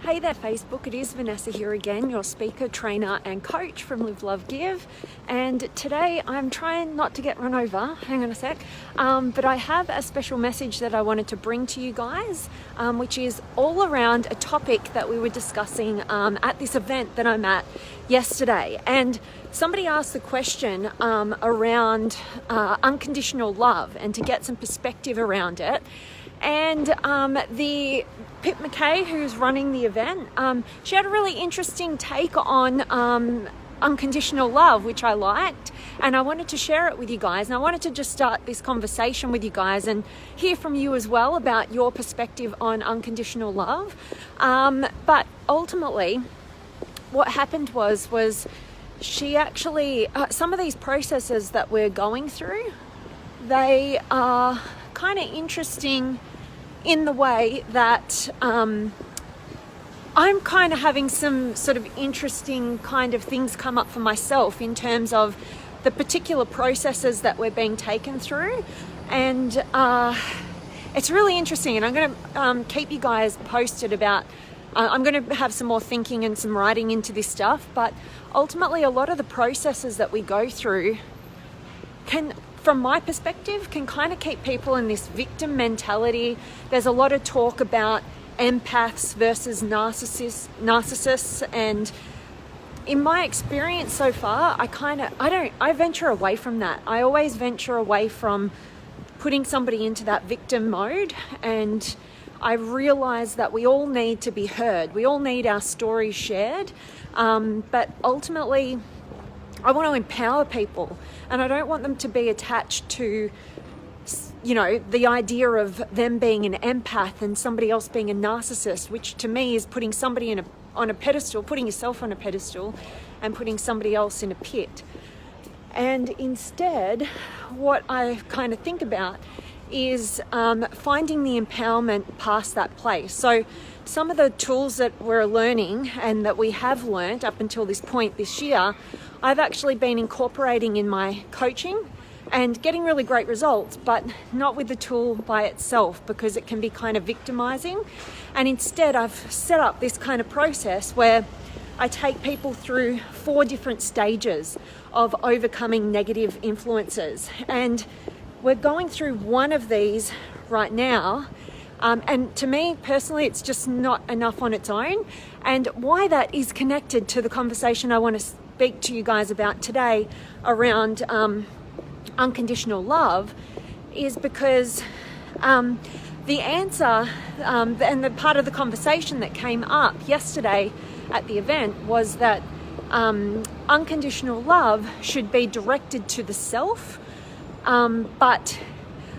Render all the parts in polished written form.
Hey there Facebook, it is Vanessa here again, your speaker, trainer and coach from Live, Love, Give. And today I'm trying not to get run over, hang on a sec, but I have a special message that I wanted to bring to you guys, which is all around a topic that we were discussing at this event that I'm at yesterday. And somebody asked the question around unconditional love and to get some perspective around it. And the Pip McKay, who's running the event, she had a really interesting take on unconditional love, which I liked, and I wanted to share it with you guys. And I wanted to just start this conversation with you guys and hear from you as well about your perspective on unconditional love. But ultimately, what happened was she actually, some of these processes that we're going through, they are kind of interesting in the way that I'm kind of having some sort of interesting kind of things come up for myself in terms of the particular processes that we're being taken through. And it's really interesting, and I'm going to keep you guys posted about I'm going to have some more thinking and some writing into this stuff, but ultimately a lot of the processes that we go through can, from my perspective, can kind of keep people in this victim mentality. There's a lot of talk about empaths versus narcissists, and in my experience so far, I venture away from that. I always venture away from putting somebody into that victim mode, and I realize that we all need to be heard. We all need our stories shared, but ultimately I want to empower people, and I don't want them to be attached to, you know, the idea of them being an empath and somebody else being a narcissist, which to me is putting somebody on a pedestal, putting yourself on a pedestal and putting somebody else in a pit. And instead, what I kind of think about is finding the empowerment past that place. So some of the tools that we're learning and that we have learned up until this point this year, I've actually been incorporating in my coaching and getting really great results, but not with the tool by itself, because it can be kind of victimizing. And instead I've set up this kind of process where I take people through 4 different stages of overcoming negative influences. And we're going through one of these right now. And to me personally, it's just not enough on its own. And why that is connected to the conversation I want to speak to you guys about today around unconditional love is because the answer and the part of the conversation that came up yesterday at the event was that unconditional love should be directed to the self, but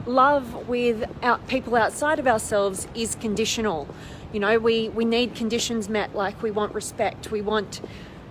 love with people outside of ourselves is conditional. You know, we need conditions met, like we want respect, we want,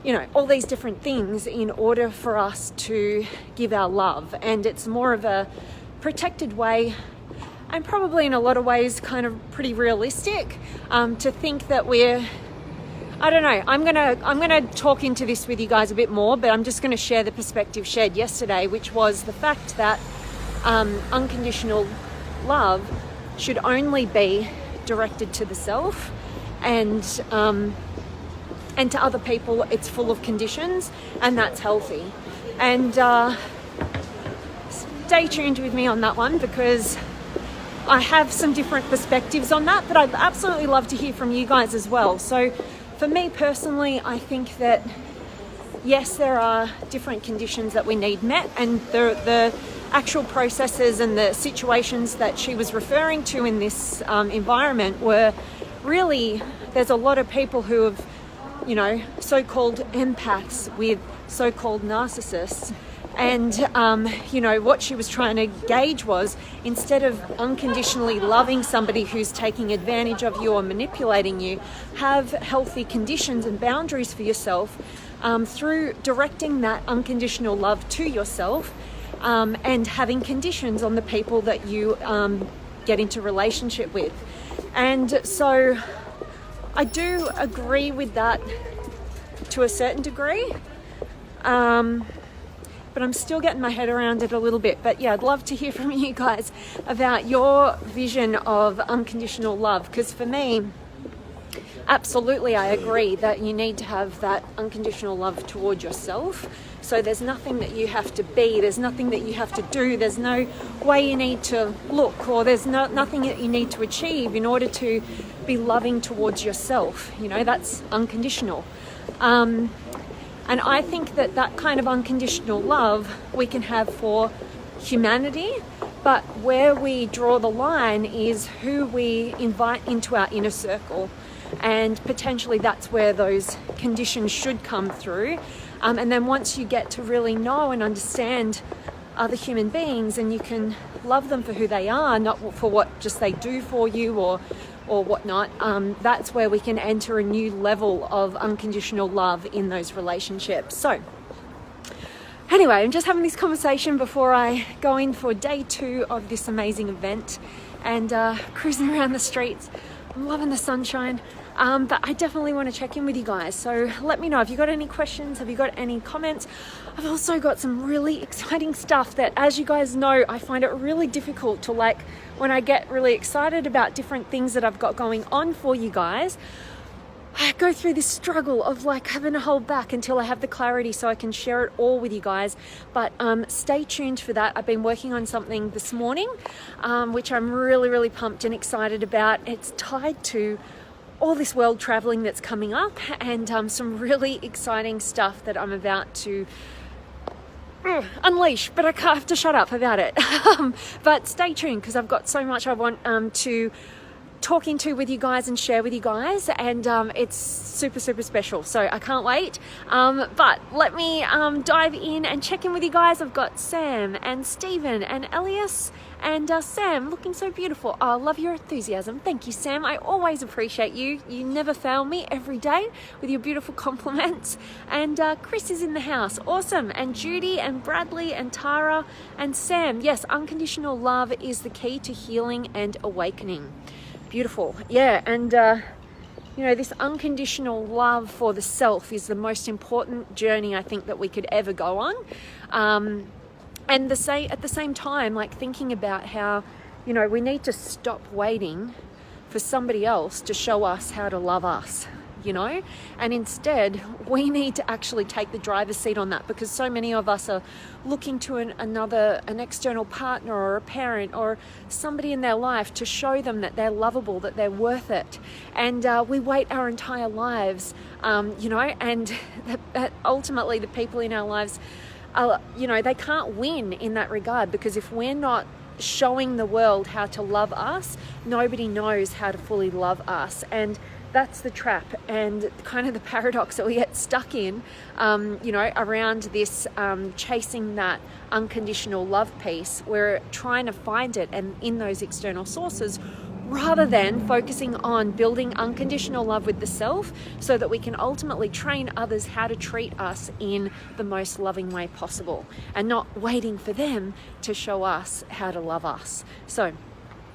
you know, all these different things in order for us to give our love. And it's more of a protected way, and probably in a lot of ways kind of pretty realistic, to think that we're, I don't know, I'm gonna talk into this with you guys a bit more, but I'm just going to share the perspective shared yesterday, which was the fact that unconditional love should only be directed to the self, and to other people it's full of conditions, and that's healthy. And stay tuned with me on that one, because I have some different perspectives on that, but I'd absolutely love to hear from you guys as well. So for me personally, I think that yes, there are different conditions that we need met, and the actual processes and the situations that she was referring to in this environment were really, there's a lot of people who have, you know, so-called empaths with so-called narcissists. And, you know, what she was trying to gauge was, instead of unconditionally loving somebody who's taking advantage of you or manipulating you, have healthy conditions and boundaries for yourself through directing that unconditional love to yourself, and having conditions on the people that you get into relationship with. And so I do agree with that to a certain degree. But I'm still getting my head around it a little bit. But yeah, I'd love to hear from you guys about your vision of unconditional love, because for me, Absolutely, I agree that you need to have that unconditional love toward yourself. So there's nothing that you have to be, there's nothing that you have to do, there's no way you need to look, or there's nothing that you need to achieve in order to be loving towards yourself. You know, that's unconditional. And I think that that kind of unconditional love we can have for humanity, but where we draw the line is who we invite into our inner circle. And potentially that's where those conditions should come through. And then once you get to really know and understand other human beings, and you can love them for who they are, not for what just they do for you or whatnot, that's where we can enter a new level of unconditional love in those relationships. So anyway, I'm just having this conversation before I go in for day 2 of this amazing event, and cruising around the streets. I'm loving the sunshine. But I definitely want to check in with you guys. So let me know if you got any questions, have you got any comments. I've also got some really exciting stuff that, as you guys know, I find it really difficult to, like, when I get really excited about different things that I've got going on for you guys, I go through this struggle of like having to hold back until I have the clarity so I can share it all with you guys. But stay tuned for that. I've been working on something this morning, which I'm really, really pumped and excited about. It's tied to all this world traveling that's coming up, and some really exciting stuff that I'm about to unleash, but I have to shut up about it. But stay tuned, because I've got so much I want to talk into with you guys and share with you guys, and it's super, super special, so I can't wait. But let me dive in and check in with you guys. I've got Sam and Stephen and Elias and Sam, looking so beautiful. I love your enthusiasm. Thank you, Sam. I always appreciate you. You never fail me every day with your beautiful compliments. And Chris is in the house. Awesome. And Judy and Bradley and Tara and Sam. Yes, unconditional love is the key to healing and awakening. Beautiful. Yeah, and you know, this unconditional love for the self is the most important journey I think that we could ever go on. And at the same time, like, thinking about how, you know, we need to stop waiting for somebody else to show us how to love us, you know, and instead we need to actually take the driver's seat on that, because so many of us are looking to an external partner or a parent or somebody in their life to show them that they're lovable, that they're worth it, and we wait our entire lives, you know, and that ultimately the people in our lives, you know, they can't win in that regard, because if we're not showing the world how to love us, nobody knows how to fully love us. And that's the trap and kind of the paradox that we get stuck in, you know, around this chasing that unconditional love piece. We're trying to find it and in those external sources, rather than focusing on building unconditional love with the self, so that we can ultimately train others how to treat us in the most loving way possible, and not waiting for them to show us how to love us. So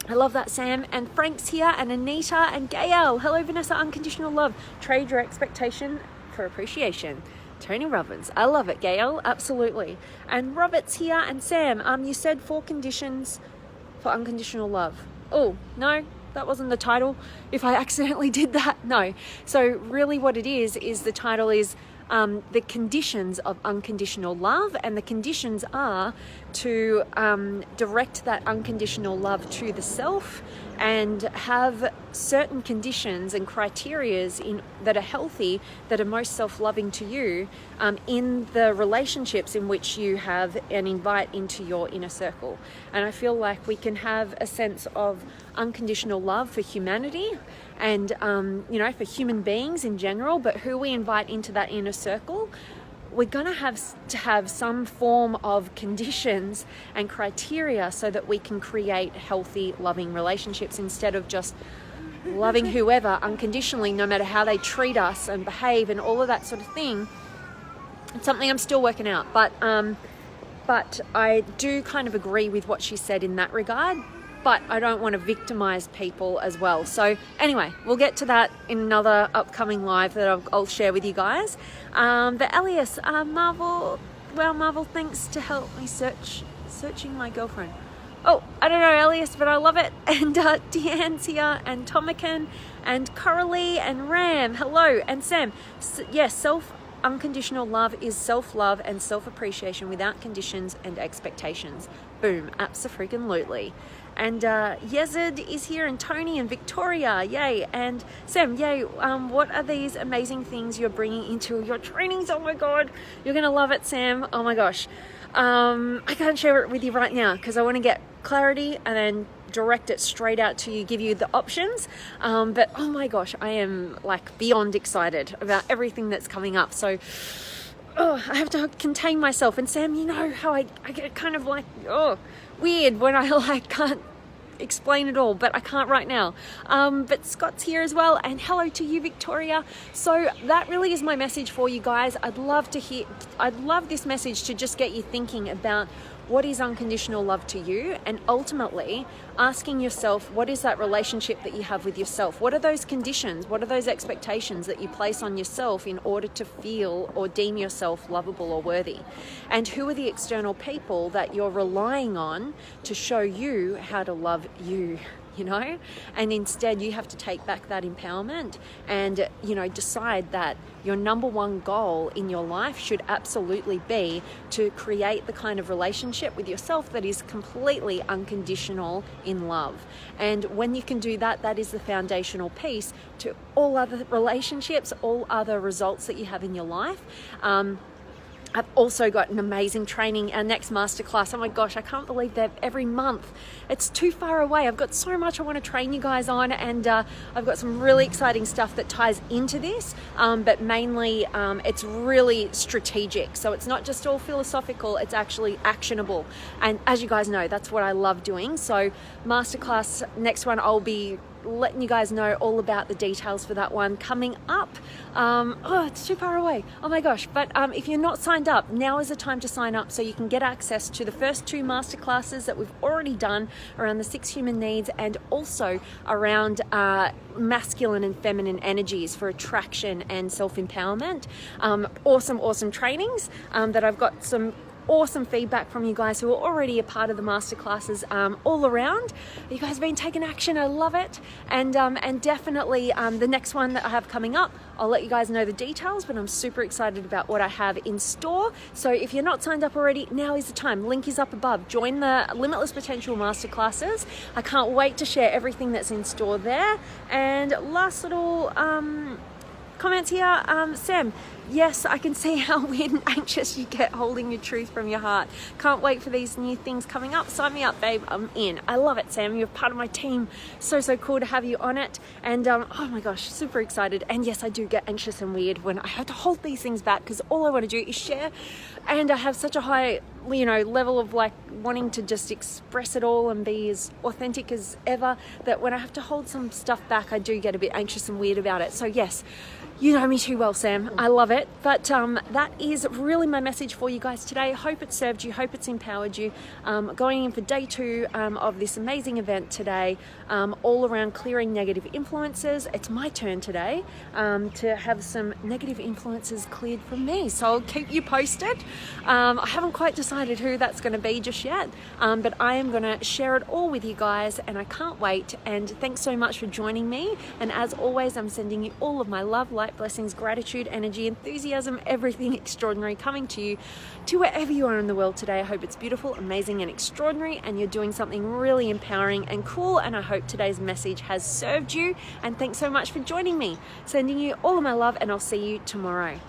I love that, Sam. And Frank's here, and Anita and Gail. Hello, Vanessa. Unconditional love. Trade your expectation for appreciation. Tony Robbins. I love it, Gail. Absolutely. And Robert's here, and Sam. You said 4 conditions for unconditional love. Oh, no, that wasn't the title. If I accidentally did that, no. So really what it is the title is the conditions of unconditional love, and the conditions are to direct that unconditional love to the self, and have certain conditions and criterias that are healthy, that are most self-loving to you, in the relationships in which you have and invite into your inner circle. And I feel like we can have a sense of unconditional love for humanity and you know, for human beings in general, but who we invite into that inner circle, we're going to have some form of conditions and criteria so that we can create healthy, loving relationships, instead of just loving whoever unconditionally, no matter how they treat us and behave and all of that sort of thing. It's something I'm still working out, but I do kind of agree with what she said in that regard. But I don't want to victimize people as well. So anyway, we'll get to that in another upcoming live that I'll share with you guys. But Elias, Marvel, thanks to help me searching my girlfriend. Oh, I don't know, Elias, but I love it. And Deanne's here, and Tomakin, and Coralie, and Ram. Hello, and Sam. Yes, unconditional love is self-love and self-appreciation without conditions and expectations. Boom, abso-freaking-lutely. And Yezid is here, and Tony, and Victoria, yay. And Sam, yay. What are these amazing things you're bringing into your trainings? Oh my God, you're gonna love it, Sam. Oh my gosh. I can't share it with you right now because I want to get clarity and then direct it straight out to you, give you the options. But oh my gosh, I am like beyond excited about everything that's coming up. So I have to contain myself. And Sam, you know how I get kind of like weird when I like can't explain it all, but I can't right now. But Scott's here as well, and hello to you, Victoria. So that really is my message for you guys. I'd love this message to just get you thinking about what is unconditional love to you, and ultimately asking yourself, what is that relationship that you have with yourself? What are those conditions? What are those expectations that you place on yourself in order to feel or deem yourself lovable or worthy? And who are the external people that you're relying on to show you how to love you? And instead you have to take back that empowerment and, decide that your number one goal in your life should absolutely be to create the kind of relationship with yourself that is completely unconditional in love. And when you can do that, that is the foundational piece to all other relationships, all other results that you have in your life. I've also got an amazing training, our next masterclass. Oh my gosh, I can't believe that every month. It's too far away. I've got so much I want to train you guys on, and I've got some really exciting stuff that ties into this, but mainly it's really strategic. So it's not just all philosophical, it's actually actionable. And as you guys know, that's what I love doing. So masterclass, next one, I'll be letting you guys know all about the details for that one coming up. It's too far away. Oh my gosh. But if you're not signed up, now is the time to sign up so you can get access to the first 2 masterclasses that we've already done around the 6 human needs, and also around masculine and feminine energies for attraction and self-empowerment. Awesome trainings that I've got some awesome feedback from you guys who are already a part of the masterclasses all around. You guys have been taking action. I love it. And definitely the next one that I have coming up, I'll let you guys know the details, but I'm super excited about what I have in store. So if you're not signed up already, now is the time. Link is up above. Join the Limitless Potential Masterclasses. I can't wait to share everything that's in store there. And last little comments here, Sam, yes, I can see how weird and anxious you get holding your truth from your heart. Can't wait for these new things coming up. Sign me up, babe. I'm in. I love it, Sam. You're part of my team. So cool to have you on it. And oh my gosh, super excited. And yes, I do get anxious and weird when I have to hold these things back, because all I want to do is share. And I have such a high, level of like wanting to just express it all and be as authentic as ever, that when I have to hold some stuff back, I do get a bit anxious and weird about it. So yes, you know me too well, Sam. I love it. But that is really my message for you guys today. Hope it served you. Hope it's empowered you. Going in for day 2 of this amazing event today, all around clearing negative influences. It's my turn today to have some negative influences cleared from me. So I'll keep you posted. I haven't quite decided who that's going to be just yet, but I am going to share it all with you guys, and I can't wait. And thanks so much for joining me. And as always, I'm sending you all of my love, light, blessings, gratitude, energy, enthusiasm, everything extraordinary coming to you, to wherever you are in the world today. I hope it's beautiful, amazing, and extraordinary, and you're doing something really empowering and cool. And I hope today's message has served you. And thanks so much for joining me. Sending you all of my love, and I'll see you tomorrow.